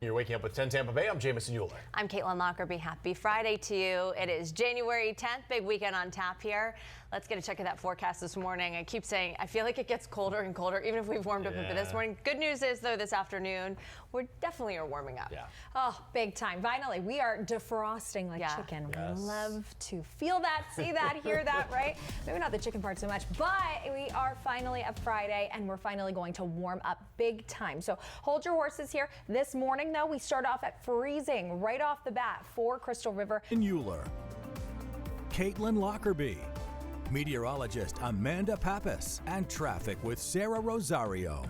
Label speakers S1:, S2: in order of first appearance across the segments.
S1: You're waking up with 10 Tampa Bay. I'm Jamison Euler.
S2: I'm Caitlin Lockerbie. Happy Friday to you. It is January 10th, big weekend on tap here. Let's get a check of that forecast this morning. I keep saying I feel like it gets colder and colder, even if we've warmed up a bit this morning. Good news is, though, this afternoon, we definitely are warming up.
S3: Yeah. Oh, big time. Finally, we are defrosting like chicken.
S1: Yes.
S3: We love to feel that, see that, hear that, right? Maybe not the chicken part so much, but we are finally at Friday, and we're finally going to warm up big time. So hold your horses here. This morning, though, we start off at freezing right off the bat for Crystal River.
S4: Euler, Caitlin Lockerbie, meteorologist Amanda Pappas, and traffic with Sarah Rosario.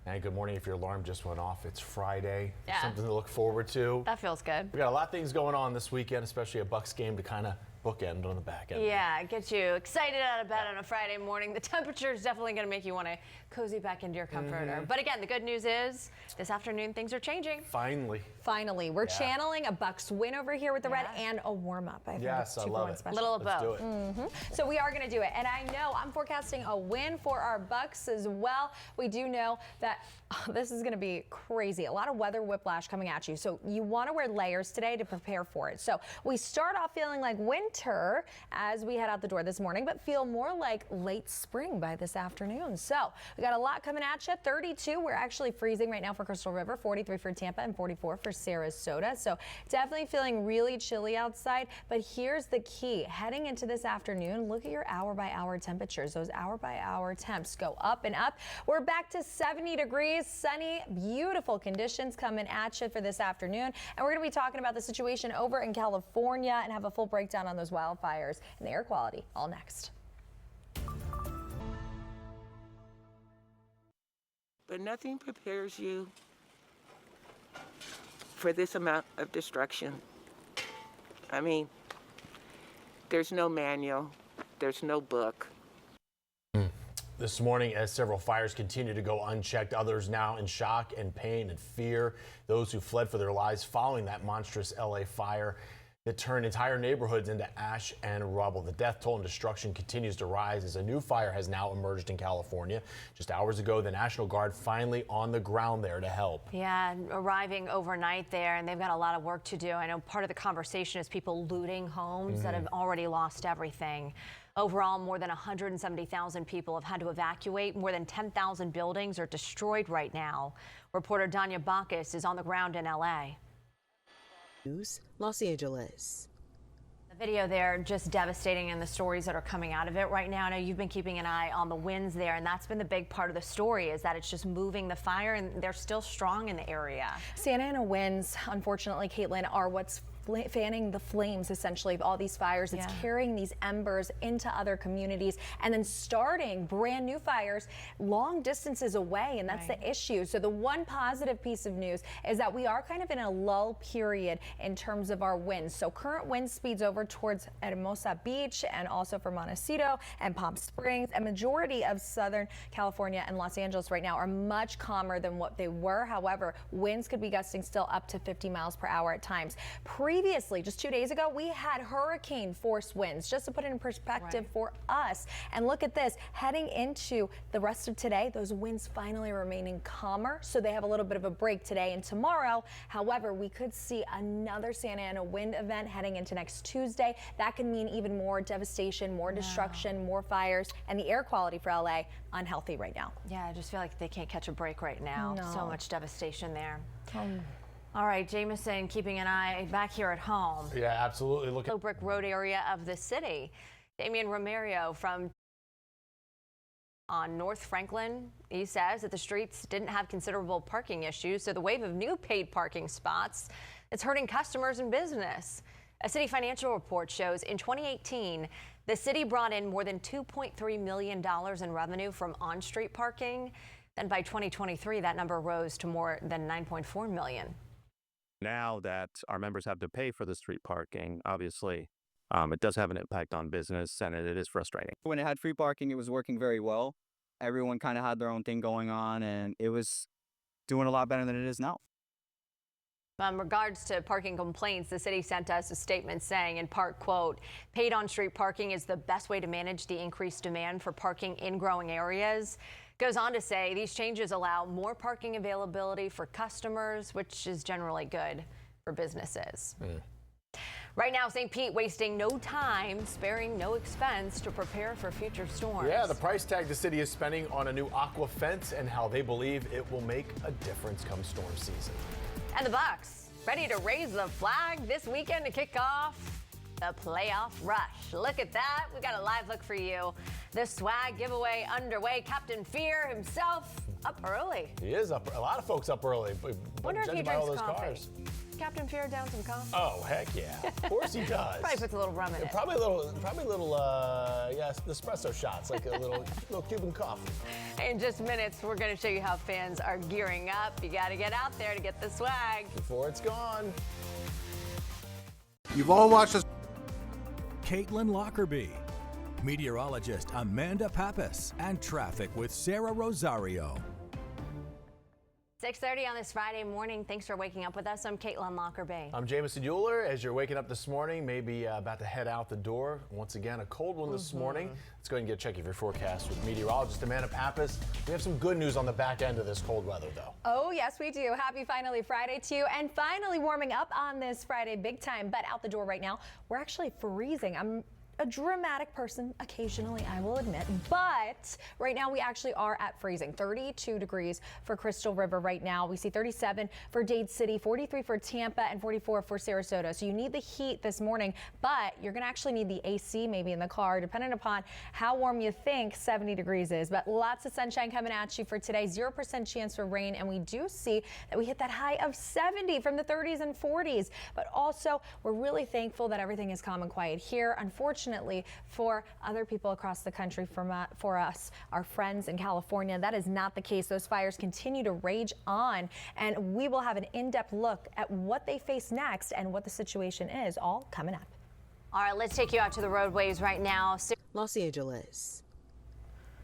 S1: And good morning. If your alarm just went off, it's Friday.
S2: Yeah.
S1: Something to look forward to.
S2: That feels good.
S1: We got a lot of things going on this weekend, especially a Bucks game to kind of bookend on the back end.
S2: Yeah, get you excited out of bed on a Friday morning. The temperature is definitely going to make you want to cozy back into your comforter. But again, the good news is this afternoon things are changing.
S1: Finally,
S3: we're channeling a Bucks win over here with the red and a warm up. I think
S1: yes, I love it.
S2: Little of both.
S1: Let's do it.
S3: So we are going to do it, and I know I'm forecasting a win for our Bucks as well. We do know that this is going to be crazy. A lot of weather whiplash coming at you, so you want to wear layers today to prepare for it. So we start off feeling like winter as we head out the door this morning, but feel more like late spring by this afternoon. So we got a lot coming at you. 32, we're actually freezing right now for Crystal River, 43 for Tampa, and 44 for Sarasota. So definitely feeling really chilly outside, but here's the key. Heading into this afternoon, look at your hour-by-hour temperatures. Those hour-by-hour temps go up and up. We're back to 70 degrees, sunny, beautiful conditions coming at you for this afternoon. And we're going to be talking about the situation over in California and have a full breakdown on those wildfires and the air quality all next.
S5: But nothing prepares you for this amount of destruction. I mean, there's no manual, there's no book.
S1: This morning, as several fires continue to go unchecked, others now in shock and pain and fear. Those who fled for their lives following that monstrous LA fire that turned entire neighborhoods into ash and rubble. The death toll and destruction continues to rise as a new fire has now emerged in California. Just hours ago, the National Guard finally on the ground there to help.
S2: Yeah, arriving overnight there, and they've got a lot of work to do. I know part of the conversation is people looting homes that have already lost everything. Overall, more than 170,000 people have had to evacuate. More than 10,000 buildings are destroyed right now. Reporter Danya Bacchus is on the ground in L.A.
S6: News, Los Angeles.
S2: The video there just devastating, and the stories that are coming out of it right now. I know you've been keeping an eye on the winds there, and that's been the big part of the story, is that it's just moving the fire, and they're still strong in the area.
S3: Santa Ana winds, unfortunately, Caitlin, are what's fanning the flames essentially of all these fires. It's carrying these embers into other communities and then starting brand new fires long distances away, and that's the issue. So the one positive piece of news is that we are kind of in a lull period in terms of our winds. So current wind speeds over towards Hermosa Beach and also for Montecito and Palm Springs. A majority of Southern California and Los Angeles right now are much calmer than what they were. However, winds could be gusting still up to 50 miles per hour at times. Previously, just 2 days ago, we had hurricane force winds, just to put it in perspective for us. And look at this, heading into the rest of today, those winds finally remaining calmer, so they have a little bit of a break today and tomorrow. However, we could see another Santa Ana wind event heading into next Tuesday. That could mean even more devastation, more destruction, more fires, and the air quality for LA unhealthy right now.
S2: Yeah, I just feel like they can't catch a break right now.
S3: No.
S2: So much devastation there. All right, Jamison, keeping an eye back here at home.
S1: Yeah, absolutely. Look at
S2: Low Brick Road area of the city. Damian Romero from on North Franklin, he says that the streets didn't have considerable parking issues, so the wave of new paid parking spots is hurting customers and business. A city financial report shows in 2018, the city brought in more than $2.3 million in revenue from on-street parking. Then by 2023, that number rose to more than $9.4 million.
S7: Now that our members have to pay for the street parking, obviously, it does have an impact on business, and it is frustrating.
S8: When it had free parking, it was working very well. Everyone kind of had their own thing going on, and it was doing a lot better than it is now.
S2: In regards to parking complaints, the city sent us a statement saying, in part, quote, paid on-street parking is the best way to manage the increased demand for parking in growing areas. Goes on to say these changes allow more parking availability for customers, which is generally good for businesses. Right now, St. Pete wasting no time, sparing no expense to prepare for future storms.
S1: Yeah, the price tag the city is spending on a new aqua fence and how they believe it will make a difference come storm season.
S2: And the Bucks ready to raise the flag this weekend to kick off the playoff rush. Look at that. We got a live look for you. The swag giveaway underway. Captain Fear himself up early.
S1: He is up. A lot of folks up early.
S2: Wonder if he
S1: judging by all
S2: drinks
S1: those
S2: coffee.
S1: cars.
S2: Captain Fear down some coffee.
S1: Oh, heck yeah. Of course he does.
S2: Probably puts a little rum in it.
S1: Probably a little, yeah, espresso shots, like a little Cuban coffee.
S2: In just minutes, we're going to show you how fans are gearing up. You got to get out there to get the swag.
S1: Before it's gone.
S9: You've all watched us.
S4: Caitlin Lockerbie, meteorologist Amanda Pappas, and traffic with Sarah Rosario.
S2: 6:30 on this Friday morning. Thanks for waking up with us. I'm Caitlin Lockerbie.
S1: I'm Jamison Euler. As you're waking up this morning, maybe about to head out the door. Once again, a cold one this morning. Let's go ahead and get a check of your forecast with meteorologist Amanda Pappas. We have some good news on the back end of this cold weather, though.
S3: Oh, yes, we do. Happy finally Friday to you, and finally warming up on this Friday big time. But out the door right now, we're actually freezing. I'm a dramatic person occasionally, I will admit, but right now we actually are at freezing. 32 degrees for Crystal River right now. We see 37 for Dade City, 43 for Tampa, and 44 for Sarasota. So you need the heat this morning, but you're going to actually need the AC maybe in the car, depending upon how warm you think 70 degrees is. But lots of sunshine coming at you for today. 0% chance for rain, and we do see that we hit that high of 70 from the 30s and 40s. But also, we're really thankful that everything is calm and quiet here. Unfortunately, for other people across the country, for us, our friends in California, that is not the case. Those fires continue to rage on, and we will have an in-depth look at what they face next and what the situation is, all coming up.
S2: All right, let's take you out to the roadways right now.
S6: Los Angeles.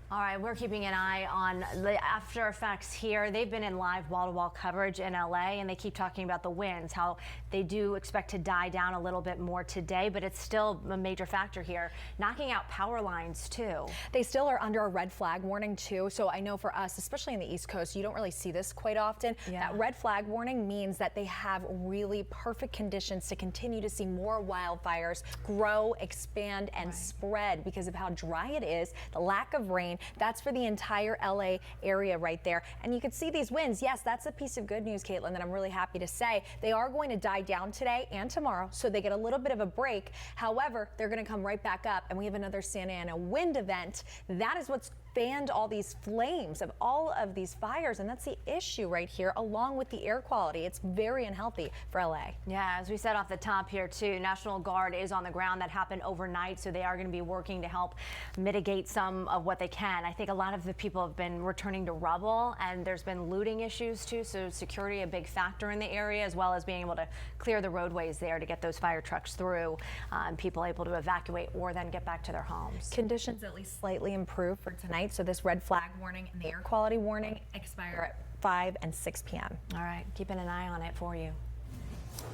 S2: All right, we're keeping an eye on the after effects here. They've been in live wall-to-wall coverage in LA, and they keep talking about the winds, how they do expect to die down a little bit more today, but it's still a major factor here, knocking out power lines too.
S3: They still are under a red flag warning too, so I know for us, especially in the East Coast, you don't really see this quite often.
S2: Yeah.
S3: That red flag warning means that they have really perfect conditions to continue to see more wildfires grow, expand, and spread because of how dry it is, the lack of rain. That's for the entire LA area right there. And you can see these winds. Yes, that's a piece of good news, Caitlin, that I'm really happy to say. They are going to die down today and tomorrow, so they get a little bit of a break. However, they're going to come right back up, and we have another Santa Ana wind event. That is what's fanned all these flames of all of these fires, and that's the issue right here, along with the air quality. It's very unhealthy for LA.
S2: Yeah, as we said off the top here too, National Guard is on the ground. That happened overnight, so they are going to be working to help mitigate some of what they can. I think a lot of the people have been returning to rubble, and there's been looting issues too, so security a big factor in the area, as well as being able to clear the roadways there to get those fire trucks through, and people able to evacuate or then get back to their homes.
S3: Conditions at least slightly improved for tonight, so this red flag warning and the air quality warning expire at 5 and 6 p.m.
S2: All right, keeping an eye on it for you.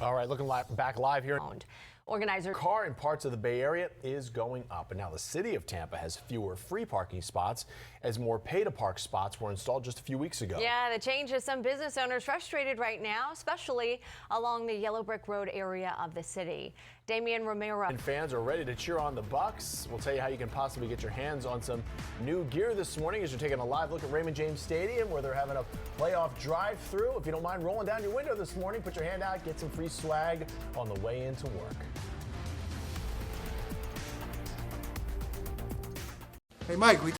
S1: All right, looking back live here.
S2: Organizer
S1: Car in parts of the Bay Area is going up, and now the city of Tampa has fewer free parking spots as more pay-to-park spots were installed just a few weeks ago.
S2: Yeah, the change has some business owners frustrated right now, especially along the Yellow Brick Road area of the city. Damian Romero.
S1: And fans are ready to cheer on the Bucks. We'll tell you how you can possibly get your hands on some new gear this morning as you're taking a live look at Raymond James Stadium, where they're having a playoff drive-through. If you don't mind rolling down your window this morning, put your hand out, get some free swag on the way into work.
S9: Hey, Mike, we